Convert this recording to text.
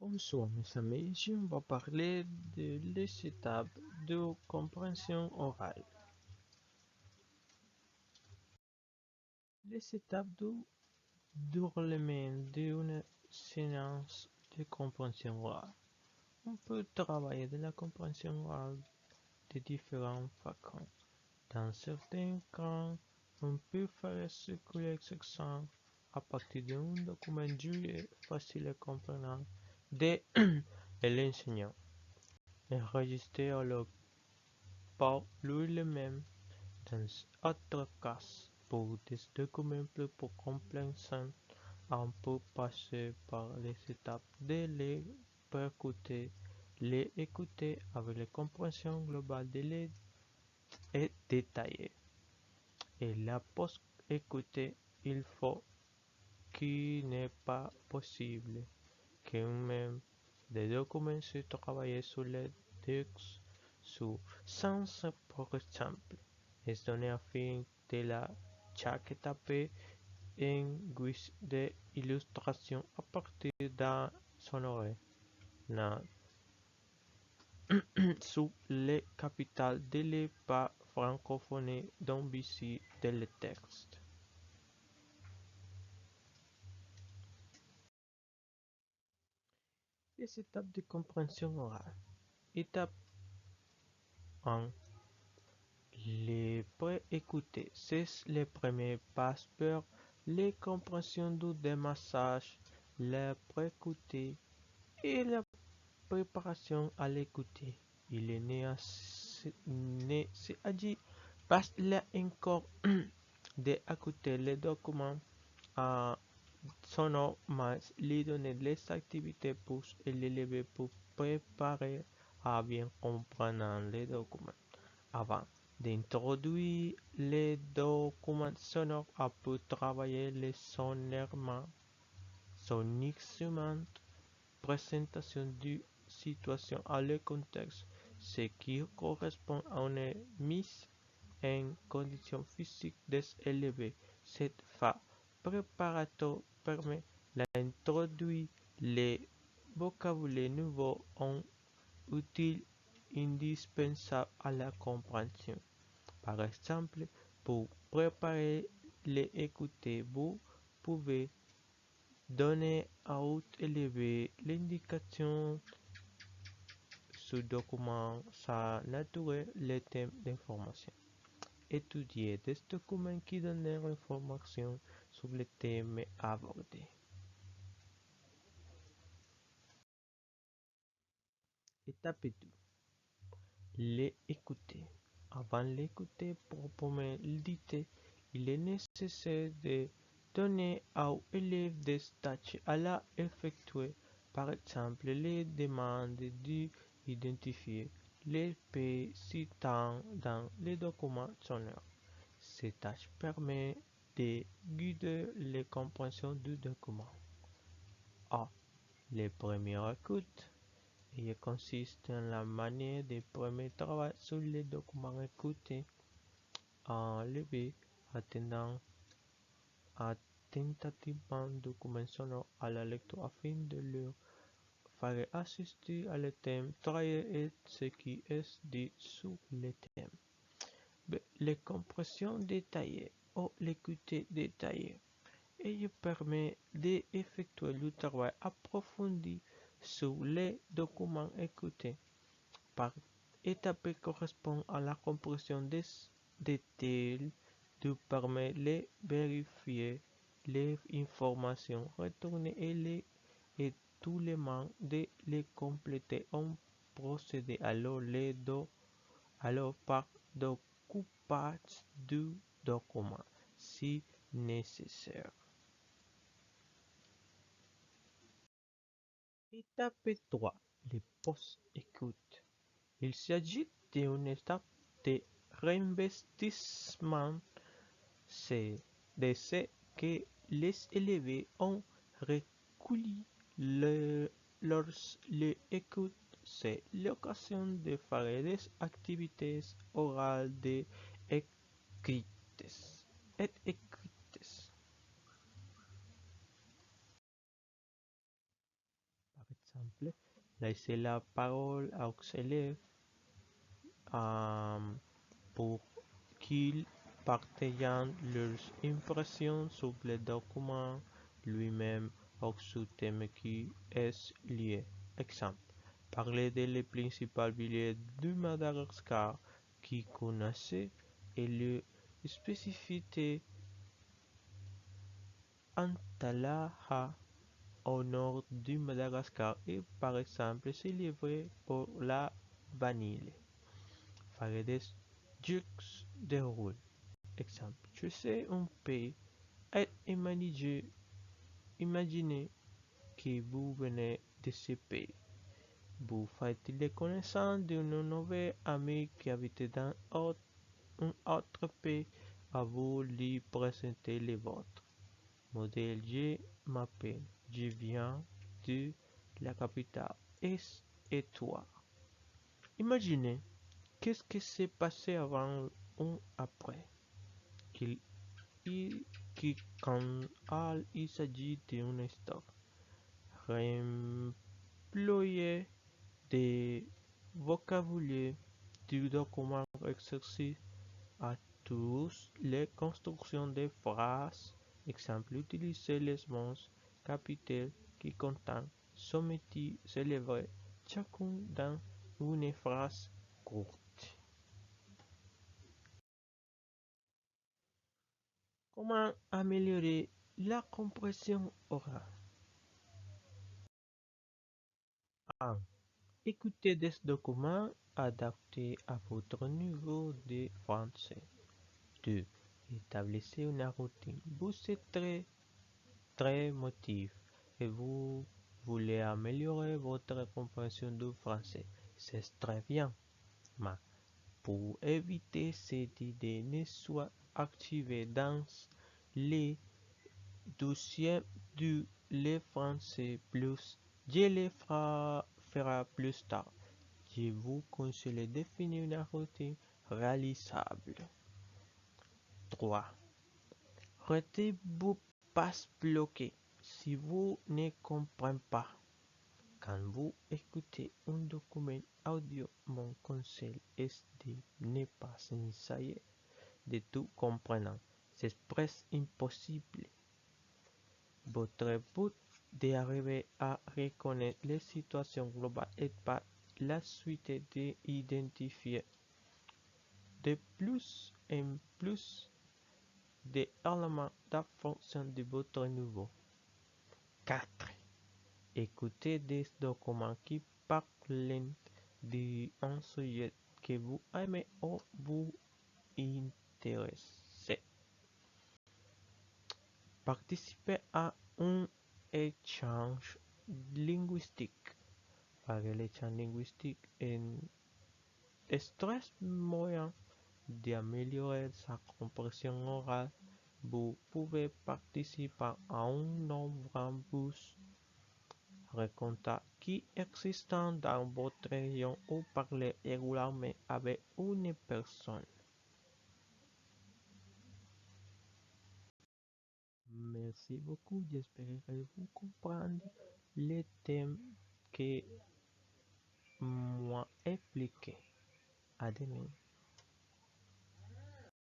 Bonsoir mes amis, je vais parler de les étapes de compréhension orale. Les étapes de déroulement d'une séance de compréhension orale. On peut travailler de la compréhension orale de différentes façons. Dans certains cas, on peut faire circuler l'examen à partir d'un document dur et facile à comprendre de l'enseignant. Enregistrer alors par lui-même. Dans d'autres cas, pour des documents plus complexes, on peut passer par les étapes de les écouter, les écouter avec la compréhension globale de les et détaillée. Et la post-écoute, il faut qu'il n'est pas possible que même des documents se travaillent sur les textes sous sens, par exemple. Es donné afin de la chaque étape en guise d'illustration à partir d'un sonore na sous les capitales de les pas francophones dans BC de le texte. Les étapes de compréhension orale. Étape 1. Les pré-écoutés, c'est le premier pas vers les compréhensions du démassage, la pré-écoutée et la préparation à l'écouter. Il est né c'est agi parce qu'il a encore d'écouter les documents à sonore, mais lui donner les activités pour l'élever pour préparer à bien comprendre les documents. Avant d'introduire les documents sonores, on peut travailler les sonnements, soniquement, présentation du situation à le contexte, ce qui correspond à une mise en condition physique des élevés. Cette phase préparatoire permet d'introduire les vocabulaires nouveaux en utiles indispensables à la compréhension. Par exemple, pour préparer les écouter, vous pouvez donner à haute élevé l'indication ce document, sa nature, les thèmes d'information. Étudier des documents qui donnent l'information sur les thèmes abordés. Étape 2. Les écouter. Avant l'écouter proprement dite, il est nécessaire de donner aux élèves des tâches à la effectuer, par exemple les demandes d'identifier les pays citant dans les documents sonores. Ces tâches permettent de guider les compréhensions du document. A. Les premières écoutes. Il consiste en la manière de premier travail sur les documents écoutés en levé attendant attentivement documents sonores à la lecture afin de leur faire assister à le thème travaillé et ce qui est dit sur le thème. B. Les compressions détaillées ou l'écoute détaillée. Il permet d'effectuer le travail approfondi sur les documents écoutés. Par étape correspond à la compréhension des détails de permet de vérifier les informations retournées et tous les membres de les compléter. On procède alors par découpage du document si nécessaire. Étape 3. Les post-écoutes. Il s'agit d'une étape de réinvestissement. C'est de ce que les élèves ont recueilli lors de l'écoute. C'est l'occasion de faire des activités orales écrites. Par exemple, laisser la parole aux élèves euh, pour qu'ils partagent leurs impressions sur le document lui-même ou sur thème qui est lié. Exemple, parler des principales villes de Madagascar qui connaissent et les spécificités Antalaha au nord du Madagascar est par exemple célébré pour la vanille. Faire des jeux de rôle. Exemple, je sais un pays et imaginez que vous venez de ce pays. Vous faites les connaissances d'un nouvel ami qui habite dans un autre pays à vous lui présenter les vôtres. Modèle, je m'appelle, je viens de la capitale. Et toi? Imaginez qu'est-ce qui s'est passé avant ou après. Qu'il qui quand il s'agit d'une histoire. Réemployer des vocabulaire du document exercice à tous les constructions de phrases. Exemple, utiliser les mots capitaux qui contiennent sommetti célébrer chacun dans une phrase courte. Comment améliorer la compréhension orale? 1. Écoutez des documents adaptés à votre niveau de français. 2. Établissez une routine. Vous êtes très motivé et vous voulez améliorer votre compréhension du français. C'est très bien. Mais pour éviter cette idée ne soit activée dans les dossiers du le français plus. Je le fera plus tard. Je vous conseille de définir une routine réalisable. 3. Arrêtez-vous pas bloquer. Si vous ne comprenez pas, quand vous écoutez un document audio, mon conseil est de ne pas essayer de tout comprendre. C'est presque impossible. Votre but d'arriver à reconnaître les situations globales et par la suite d'identifier de plus en plus d'éléments de fonction de votre niveau. 4. Écoutez des documents qui parlent d'un sujet que vous aimez ou vous intéresse. Participez à un échange linguistique. Faire l'échange linguistique est très moyen d'améliorer sa compréhension orale. Vous pouvez participer à un nombreux rencontres qui existent dans votre région ou parler régulièrement avec une personne. Merci beaucoup, j'espère que vous comprenez les thèmes que moi expliqué. À demain.